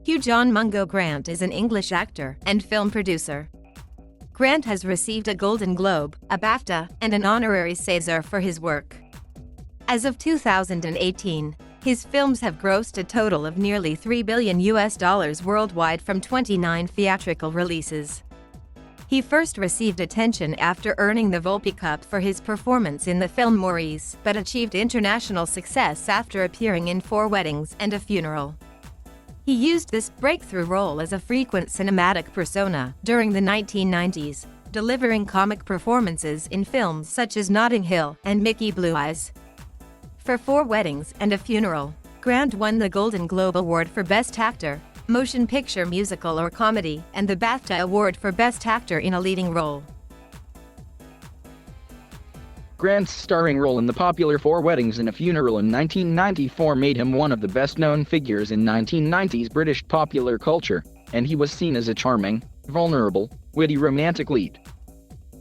Hugh John Mungo Grant is an English actor and film producer. Grant has received a Golden Globe, a BAFTA, and an honorary César for his work. As of 2018, his films have grossed a total of nearly $3 billion worldwide from 29 theatrical releases. He first received attention after earning the Volpe Cup for his performance in the film Maurice, but achieved international success after appearing in 4 Weddings and a Funeral. He used this breakthrough role as a frequent cinematic persona during the 1990s, delivering comic performances in films such as Notting Hill and Mickey Blue Eyes. For 4 Weddings and a Funeral, Grant won the Golden Globe Award for Best Actor, Motion Picture Musical or Comedy, and the BAFTA Award for Best Actor in a Leading Role. Grant's starring role in the popular 4 Weddings and a Funeral in 1994 made him one of the best-known figures in 1990s British popular culture, and he was seen as a charming, vulnerable, witty romantic lead.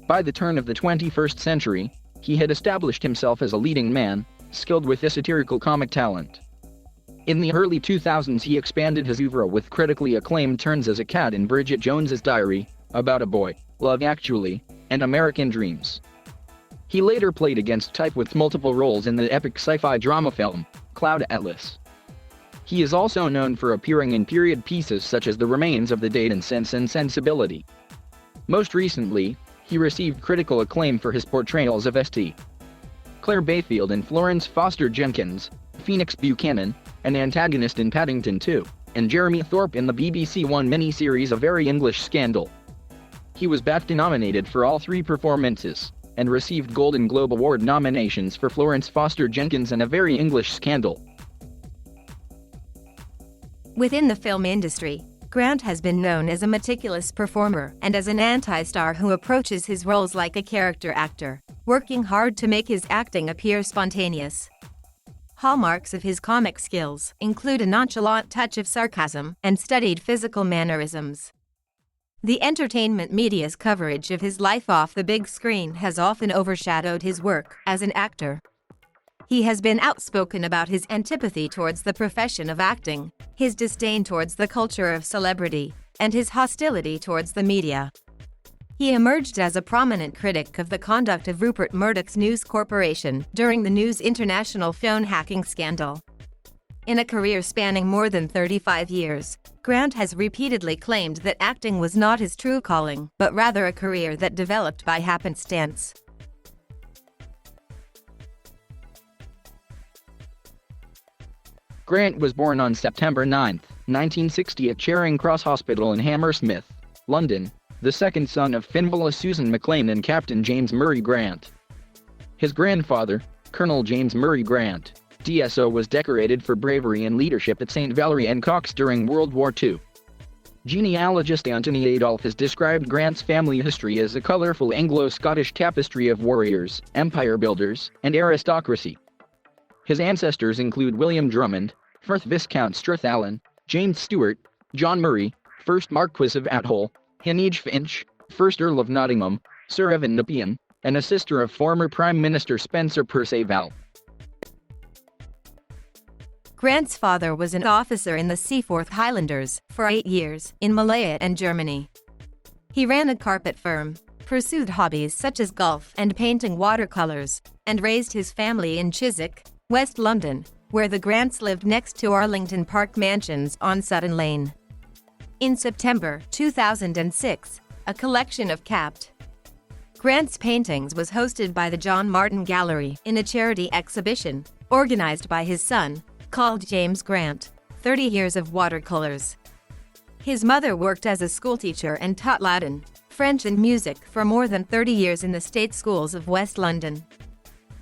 By the turn of the 21st century, he had established himself as a leading man, skilled with satirical comic talent. In the early 2000s he expanded his oeuvre with critically acclaimed turns as a cat in Bridget Jones's Diary, About a Boy, Love Actually, and American Dreams. He later played against type with multiple roles in the epic sci-fi drama film, Cloud Atlas. He is also known for appearing in period pieces such as The Remains of the Day and Sense and Sensibility. Most recently, he received critical acclaim for his portrayals of St. Claire Bayfield and Florence Foster Jenkins, Phoenix Buchanan, an antagonist in Paddington 2, and Jeremy Thorpe in the BBC One miniseries A Very English Scandal. He was BAFTA nominated for all 3 performances, and received Golden Globe Award nominations for Florence Foster Jenkins and A Very English Scandal. Within the film industry, Grant has been known as a meticulous performer and as an anti-star who approaches his roles like a character actor, working hard to make his acting appear spontaneous. Hallmarks of his comic skills include a nonchalant touch of sarcasm and studied physical mannerisms. The entertainment media's coverage of his life off the big screen has often overshadowed his work as an actor. He has been outspoken about his antipathy towards the profession of acting, his disdain towards the culture of celebrity, and his hostility towards the media. He emerged as a prominent critic of the conduct of Rupert Murdoch's News Corporation during the News International phone hacking scandal. In a career spanning more than 35 years, Grant has repeatedly claimed that acting was not his true calling, but rather a career that developed by happenstance. Grant was born on September 9, 1960 at Charing Cross Hospital in Hammersmith, London, the second son of Finbala Susan MacLean and Captain James Murray Grant. His grandfather, Colonel James Murray Grant, DSO, was decorated for bravery and leadership at St. Valery and Cox during World War II. Genealogist Anthony Adolph has described Grant's family history as a colorful Anglo-Scottish tapestry of warriors, empire builders, and aristocracy. His ancestors include William Drummond, 4th Viscount Strathallan, James Stewart, John Murray, 1st Marquess of Athol, Heneage Finch, 1st Earl of Nottingham, Sir Evan Nepean, and a sister of former Prime Minister Spencer Perceval. Grant's father was an officer in the Seaforth Highlanders for 8 years in Malaya and Germany. He ran a carpet firm, pursued hobbies such as golf and painting watercolors, and raised his family in Chiswick, West London, where the Grants lived next to Arlington Park Mansions on Sutton Lane. In September 2006, a collection of Capt. Grant's paintings was hosted by the John Martin Gallery in a charity exhibition organized by his son, called James Grant, 30 Years of Watercolors. His mother worked as a schoolteacher and taught Latin, French and music for more than 30 years in the state schools of West London.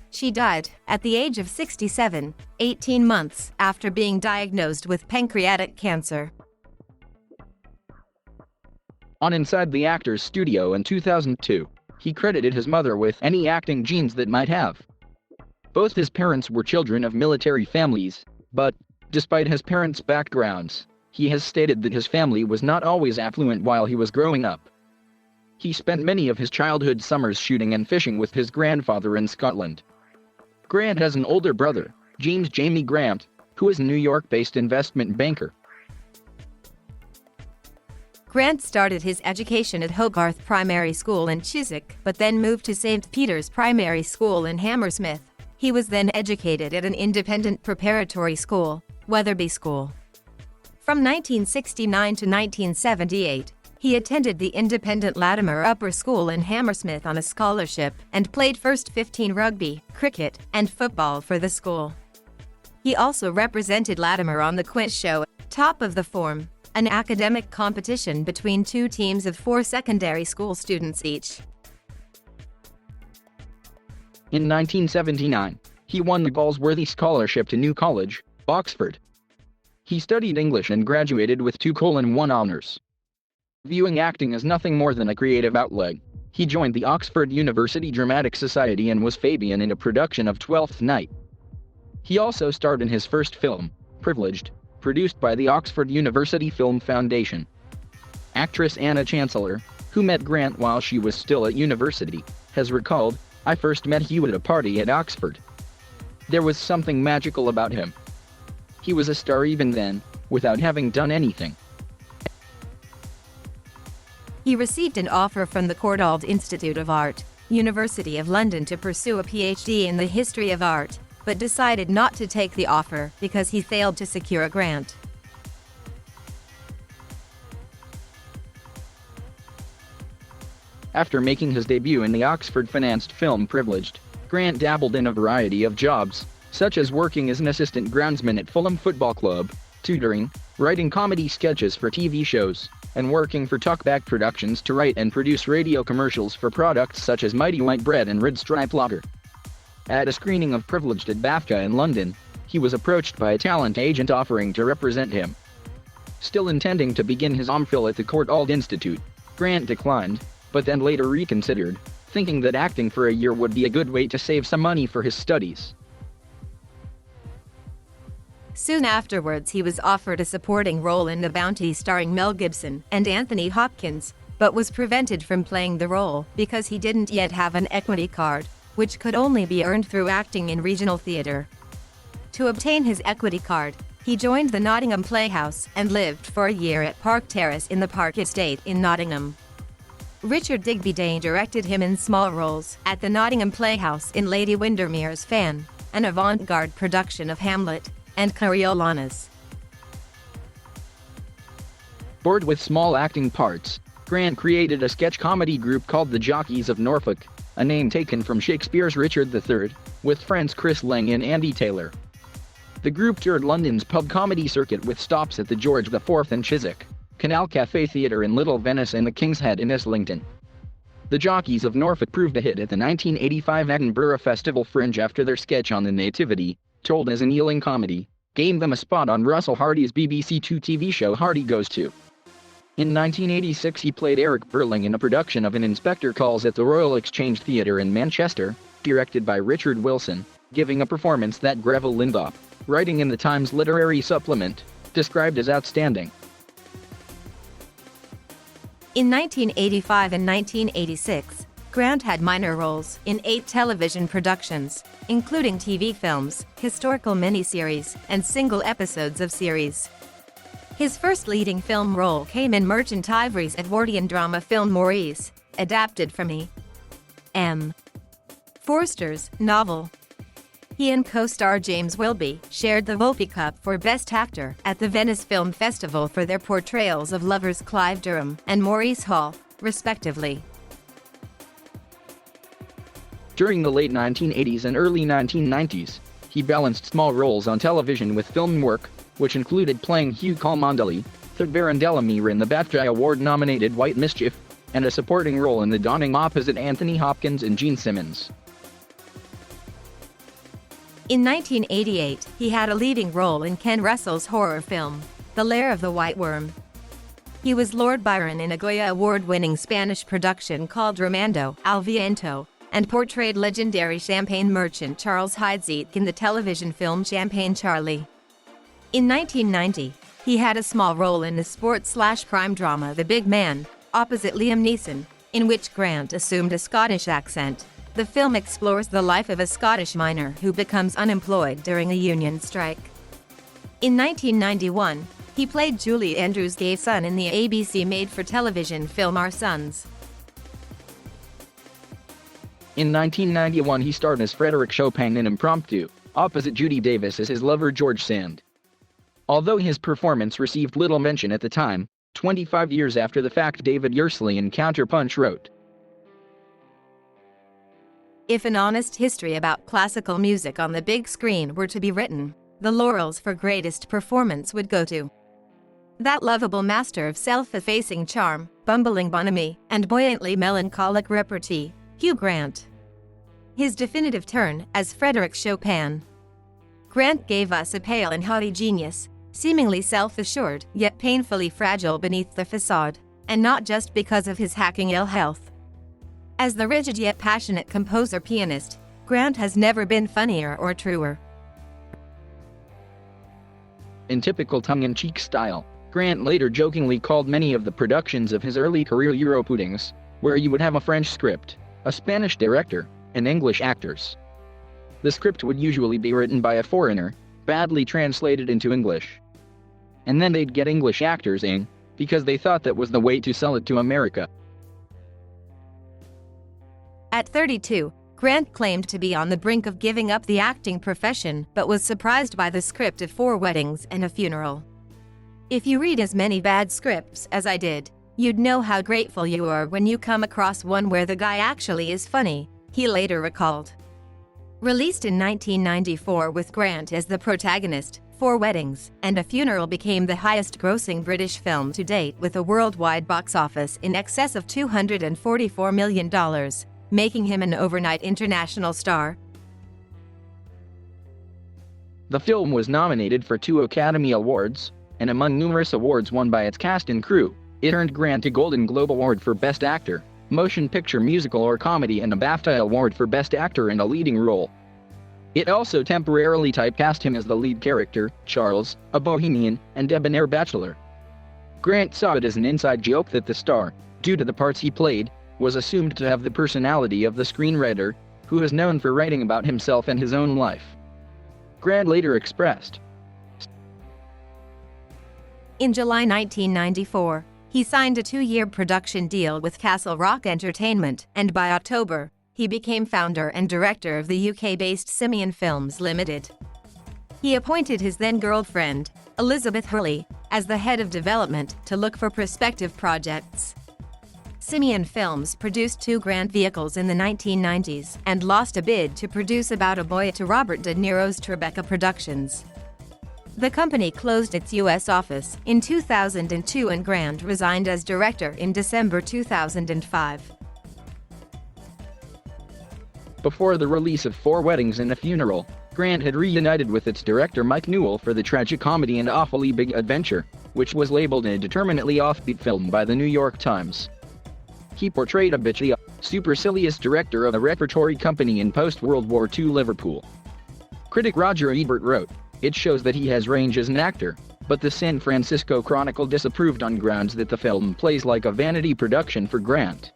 She died at the age of 67, 18 months after being diagnosed with pancreatic cancer. On Inside the Actors Studio in 2002, he credited his mother with any acting genes that might have. Both his parents were children of military families, but, despite his parents' backgrounds, he has stated that his family was not always affluent while he was growing up. He spent many of his childhood summers shooting and fishing with his grandfather in Scotland. Grant has an older brother, James Jamie Grant, who is a New York-based investment banker. Grant started his education at Hogarth Primary School in Chiswick, but then moved to St. Peter's Primary School in Hammersmith. He was then educated at an independent preparatory school, Wetherby School. From 1969 to 1978, he attended the independent Latimer Upper School in Hammersmith on a scholarship and played first 15 rugby, cricket, and football for the school. He also represented Latimer on the quiz show, Top of the Form, an academic competition between two teams of 4 secondary school students each. In 1979, he won the Galsworthy Scholarship to New College, Oxford. He studied English and graduated with 2:1 honors. Viewing acting as nothing more than a creative outlet, he joined the Oxford University Dramatic Society and was Fabian in a production of Twelfth Night. He also starred in his first film, Privileged, produced by the Oxford University Film Foundation. Actress Anna Chancellor, who met Grant while she was still at university, has recalled, "I first met Hugh at a party at Oxford. There was something magical about him. He was a star even then, without having done anything." He received an offer from the Courtauld Institute of Art, University of London, to pursue a PhD in the history of art, but decided not to take the offer because he failed to secure a grant. After making his debut in the Oxford-financed film Privileged, Grant dabbled in a variety of jobs, such as working as an assistant groundsman at Fulham Football Club, tutoring, writing comedy sketches for TV shows, and working for Talkback Productions to write and produce radio commercials for products such as Mighty White Bread and Red Stripe Lager. At a screening of Privileged at BAFTA in London, he was approached by a talent agent offering to represent him. Still intending to begin his MPhil at the Courtauld Institute, Grant declined, but then later reconsidered, thinking that acting for a year would be a good way to save some money for his studies. Soon afterwards, he was offered a supporting role in The Bounty starring Mel Gibson and Anthony Hopkins, but was prevented from playing the role because he didn't yet have an equity card, which could only be earned through acting in regional theatre. To obtain his equity card, he joined the Nottingham Playhouse and lived for a year at Park Terrace in the Park Estate in Nottingham. Richard Digby Dane directed him in small roles at the Nottingham Playhouse in Lady Windermere's Fan, an avant-garde production of Hamlet, and Coriolanus. Bored with small acting parts, Grant created a sketch comedy group called the Jockeys of Norfolk, a name taken from Shakespeare's Richard III, with friends Chris Lang and Andy Taylor. The group toured London's pub comedy circuit with stops at the George IV in Chiswick, Canal Cafe Theatre in Little Venice and the King's Head in Islington. The Jockeys of Norfolk proved a hit at the 1985 Edinburgh Festival Fringe after their sketch on the Nativity, told as an Ealing comedy, gained them a spot on Russell Hardy's BBC Two TV show Hardy Goes To. In 1986 he played Eric Burling in a production of An Inspector Calls at the Royal Exchange Theatre in Manchester, directed by Richard Wilson, giving a performance that Greville Lindop, writing in the Times Literary Supplement, described as outstanding. In 1985 and 1986, Grant had minor roles in 8 television productions, including TV films, historical miniseries, and single episodes of series. His first leading film role came in Merchant Ivory's Edwardian drama film Maurice, adapted from E.M. Forster's novel. He and co-star James Wilby shared the Volpe Cup for Best Actor at the Venice Film Festival for their portrayals of lovers Clive Durham and Maurice Hall, respectively. During the late 1980s and early 1990s, he balanced small roles on television with film work, which included playing Hugh Cholmondeley, third Baron Delamere in the BAFTA Award-nominated White Mischief, and a supporting role in The Dawning opposite Anthony Hopkins and Gene Simmons. In 1988, he had a leading role in Ken Russell's horror film, The Lair of the White Worm. He was Lord Byron in a Goya Award-winning Spanish production called Romando al Viento, and portrayed legendary champagne merchant Charles Heidsieck in the television film Champagne Charlie. In 1990, he had a small role in the sports/crime drama The Big Man, opposite Liam Neeson, in which Grant assumed a Scottish accent, The film explores the life of a Scottish miner who becomes unemployed during a union strike. In 1991, he played Julie Andrews' gay son in the ABC made-for-television film Our Sons. In 1991 he starred as Frederick Chopin in Impromptu, opposite Judy Davis as his lover George Sand. Although his performance received little mention at the time, 25 years after the fact David Yersley in Counterpunch wrote, "If an honest history about classical music on the big screen were to be written, the laurels for greatest performance would go to that lovable master of self-effacing charm, bumbling bonhomie, and buoyantly melancholic repartee, Hugh Grant." His definitive turn as Frederick Chopin. Grant gave us a pale and haughty genius, seemingly self-assured yet painfully fragile beneath the facade, and not just because of his hacking ill health. As the rigid yet passionate composer-pianist, Grant has never been funnier or truer. In typical tongue-in-cheek style, Grant later jokingly called many of the productions of his early career Europuddings, where you would have a French script, a Spanish director, and English actors. The script would usually be written by a foreigner, badly translated into English. And then they'd get English actors in, because they thought that was the way to sell it to America. At 32, Grant claimed to be on the brink of giving up the acting profession but was surprised by the script of 4 Weddings and a Funeral. "If you read as many bad scripts as I did, you'd know how grateful you are when you come across one where the guy actually is funny," he later recalled. Released in 1994 with Grant as the protagonist, 4 Weddings and a Funeral became the highest-grossing British film to date with a worldwide box office in excess of $244 million, making him an overnight international star. The film was nominated for 2 Academy Awards, and among numerous awards won by its cast and crew, it earned Grant a Golden Globe Award for Best Actor, Motion Picture Musical or Comedy and a BAFTA Award for Best Actor in a Leading Role. It also temporarily typecast him as the lead character, Charles, a bohemian and debonair bachelor. Grant saw it as an inside joke that the star, due to the parts he played, was assumed to have the personality of the screenwriter, who is known for writing about himself and his own life. Grant later expressed, In July 1994, he signed a 2-year production deal with Castle Rock Entertainment, and by October, he became founder and director of the UK-based Simeon Films Limited. He appointed his then-girlfriend, Elizabeth Hurley, as the head of development to look for prospective projects. Simeon Films produced 2 Grant vehicles in the 1990s and lost a bid to produce About a Boy to Robert De Niro's Tribeca Productions. The company closed its U.S. office in 2002 and Grant resigned as director in December 2005. Before the release of 4 Weddings and a Funeral, Grant had reunited with its director Mike Newell for the tragicomedy And Awfully Big Adventure, which was labeled a determinately offbeat film by the New York Times. He portrayed a bitchy, supercilious director of a repertory company in post-World War II Liverpool. Critic Roger Ebert wrote, "It shows that he has range as an actor," but the San Francisco Chronicle disapproved on grounds that the film plays like a vanity production for Grant.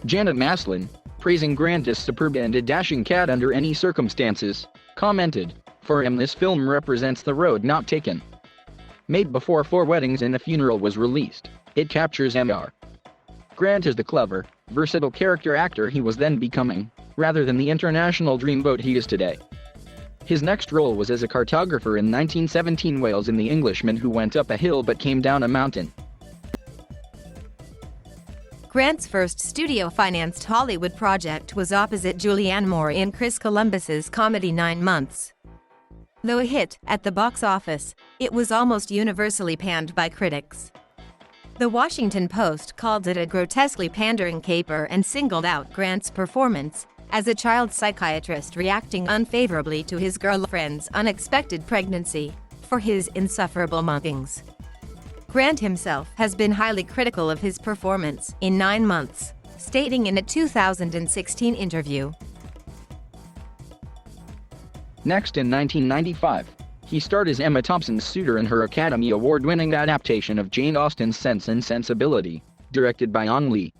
Janet Maslin, praising Grant as superb and a dashing cat under any circumstances, commented, "For him this film represents the road not taken." Made before 4 Weddings and a Funeral was released, it captures Mr. Grant as the clever, versatile character actor he was then becoming, rather than the international dreamboat he is today. His next role was as a cartographer in 1917 Wales in The Englishman Who Went Up a Hill But Came Down a Mountain. Grant's first studio-financed Hollywood project was opposite Julianne Moore in Chris Columbus's comedy 9 Months. Though a hit at the box office, it was almost universally panned by critics. The Washington Post called it a grotesquely pandering caper and singled out Grant's performance as a child psychiatrist reacting unfavorably to his girlfriend's unexpected pregnancy for his insufferable muggings. Grant himself has been highly critical of his performance in 9 Months, stating in a 2016 interview. Next in 1995, he starred as Emma Thompson's suitor in her Academy Award-winning adaptation of Jane Austen's Sense and Sensibility, directed by Ang Lee.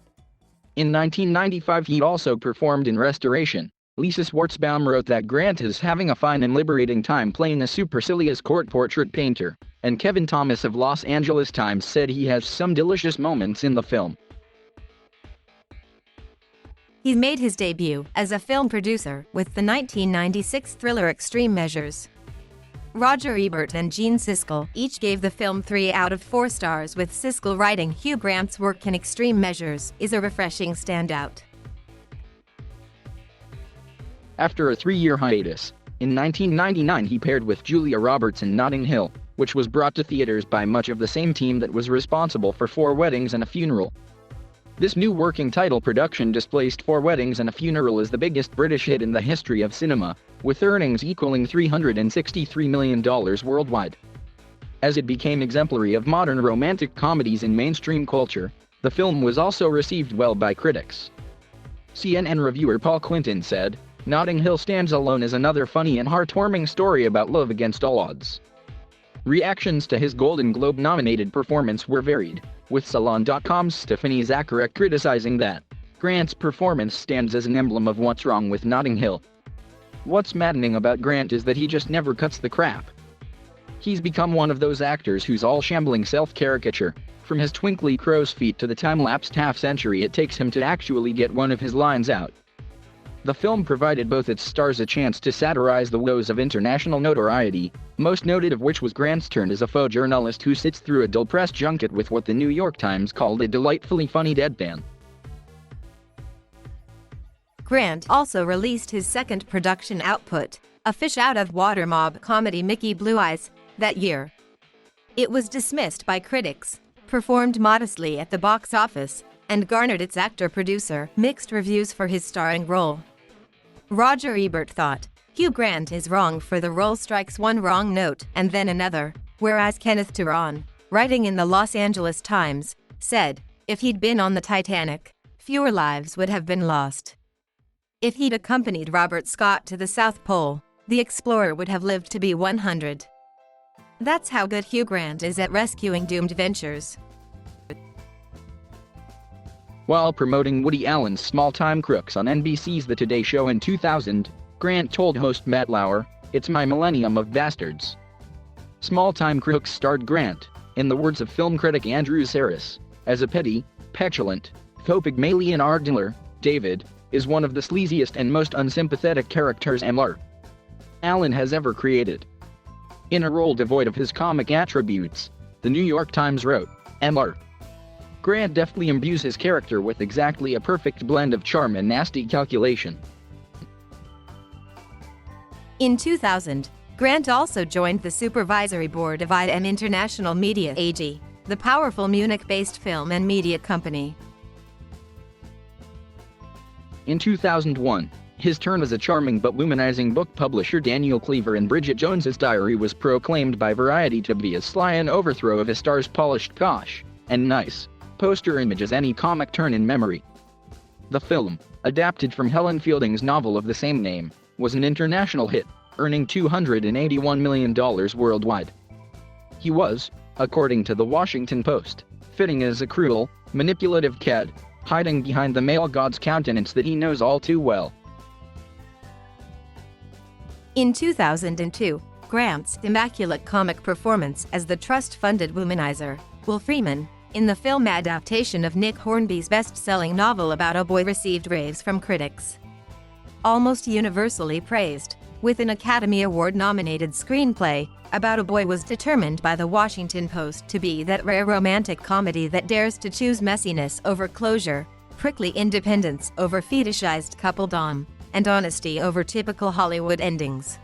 In 1995 he also performed in Restoration. Lisa Schwartzbaum wrote that Grant is having a fine and liberating time playing a supercilious court portrait painter, and Kevin Thomas of Los Angeles Times said he has some delicious moments in the film. He made his debut as a film producer with the 1996 thriller Extreme Measures. Roger Ebert and Gene Siskel each gave the film 3 out of 4 stars, with Siskel writing Hugh Grant's work in Extreme Measures is a refreshing standout. After a 3-year hiatus, in 1999 he paired with Julia Roberts in Notting Hill, which was brought to theaters by much of the same team that was responsible for 4 Weddings and a Funeral. This new working title production displaced 4 Weddings and a Funeral as the biggest British hit in the history of cinema, with earnings equaling $363 million worldwide. As it became exemplary of modern romantic comedies in mainstream culture, the film was also received well by critics. CNN reviewer Paul Quinton said, "Notting Hill stands alone as another funny and heartwarming story about love against all odds." Reactions to his Golden Globe-nominated performance were varied, with Salon.com's Stephanie Zacharek criticizing that Grant's performance stands as an emblem of what's wrong with Notting Hill. What's maddening about Grant is that he just never cuts the crap. He's become one of those actors who's all shambling self-caricature. From his twinkly crow's feet to the time-lapsed half-century it takes him to actually get one of his lines out. The film provided both its stars a chance to satirize the woes of international notoriety, most noted of which was Grant's turn as a faux journalist who sits through a dull press junket with what the New York Times called a delightfully funny deadpan. Grant also released his second production output, a fish-out-of-water mob comedy Mickey Blue Eyes, that year. It was dismissed by critics, performed modestly at the box office, and garnered its actor-producer mixed reviews for his starring role. Roger Ebert thought, "Hugh Grant is wrong for the role, strikes one wrong note and then another," whereas Kenneth Turan, writing in the Los Angeles Times, said, "If he'd been on the Titanic, fewer lives would have been lost. If he'd accompanied Robert Scott to the South Pole, the explorer would have lived to be 100. That's how good Hugh Grant is at rescuing doomed ventures." While promoting Woody Allen's Small-Time Crooks on NBC's The Today Show in 2000, Grant told host Matt Lauer, "It's my millennium of bastards." Small-Time Crooks starred Grant, in the words of film critic Andrew Saris, as a petty, petulant, Pygmalion art dealer. David is one of the sleaziest and most unsympathetic characters Mr. Allen has ever created. In a role devoid of his comic attributes, the New York Times wrote, Mr. Grant deftly imbues his character with exactly a perfect blend of charm and nasty calculation. In 2000, Grant also joined the supervisory board of IM International Media AG, the powerful Munich-based film and media company. In 2001, his turn as a charming but womanizing book publisher Daniel Cleaver in Bridget Jones's Diary was proclaimed by Variety to be as sly an overthrow of his star's polished posh and nice poster image as any comic turn in memory. The film, adapted from Helen Fielding's novel of the same name, was an international hit, earning $281 million worldwide. He was, according to the Washington Post, fitting as a cruel, manipulative cad, hiding behind the male god's countenance that he knows all too well. In 2002, Grant's immaculate comic performance as the trust-funded womanizer, Will Freeman, in the film adaptation of Nick Hornby's best-selling novel about a boy received raves from critics. Almost universally praised, with an Academy Award-nominated screenplay, About a Boy was determined by the Washington Post to be that rare romantic comedy that dares to choose messiness over closure, prickly independence over fetishized coupledom, and honesty over typical Hollywood endings.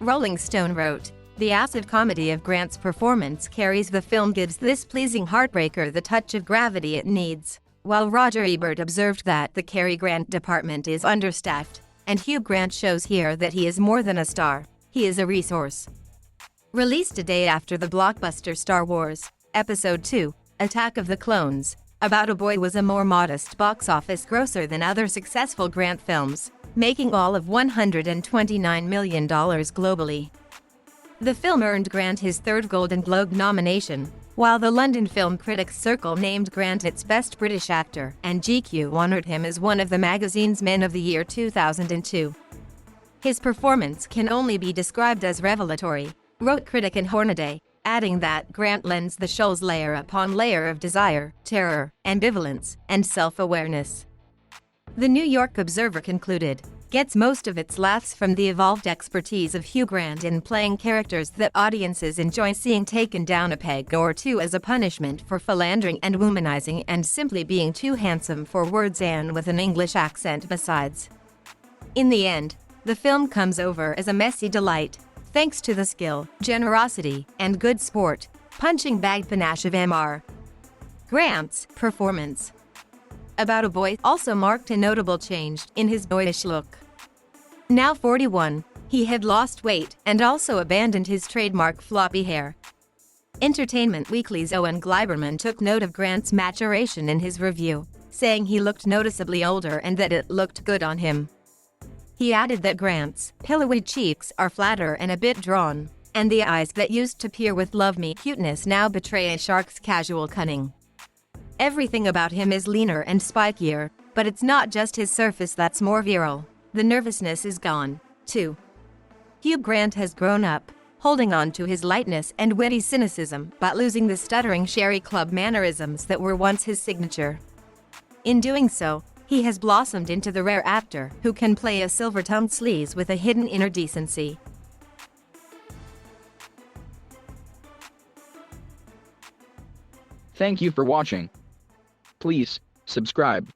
Rolling Stone wrote, "The acid comedy of Grant's performance carries the film, gives this pleasing heartbreaker the touch of gravity it needs," while Roger Ebert observed that the Cary Grant department is understaffed, and Hugh Grant shows here that he is more than a star, he is a resource. Released a day after the blockbuster Star Wars, Episode II, Attack of the Clones, About a Boy was a more modest box office grosser than other successful Grant films, making all of $129 million globally. The film earned Grant his third Golden Globe nomination, While the London Film Critics Circle named Grant its Best British Actor, and GQ honored him as one of the magazine's Men of the Year 2002. His performance can only be described as revelatory, wrote critic in Hornaday, adding that Grant lends the show's layer upon layer of desire, terror, ambivalence, and self-awareness. The New York Observer concluded, gets most of its laughs from the evolved expertise of Hugh Grant in playing characters that audiences enjoy seeing taken down a peg or two as a punishment for philandering and womanizing and simply being too handsome for words and with an English accent besides. In the end, the film comes over as a messy delight, thanks to the skill, generosity, and good sport, punching bag panache of Mr. Grant's performance. About a Boy also marked a notable change in his boyish look. Now 41, he had lost weight and also abandoned his trademark floppy hair. Entertainment Weekly's Owen Gleiberman took note of Grant's maturation in his review, saying he looked noticeably older and that it looked good on him. He added that Grant's pillowy cheeks are flatter and a bit drawn, and the eyes that used to peer with love-me cuteness now betray a shark's casual cunning. Everything about him is leaner and spikier, but it's not just his surface that's more virile. The nervousness is gone, too. Hugh Grant has grown up, holding on to his lightness and witty cynicism, but losing the stuttering Sherry Club mannerisms that were once his signature. In doing so, he has blossomed into the rare actor who can play a silver-tongued sleaze with a hidden inner decency. Thank you for watching. Please subscribe.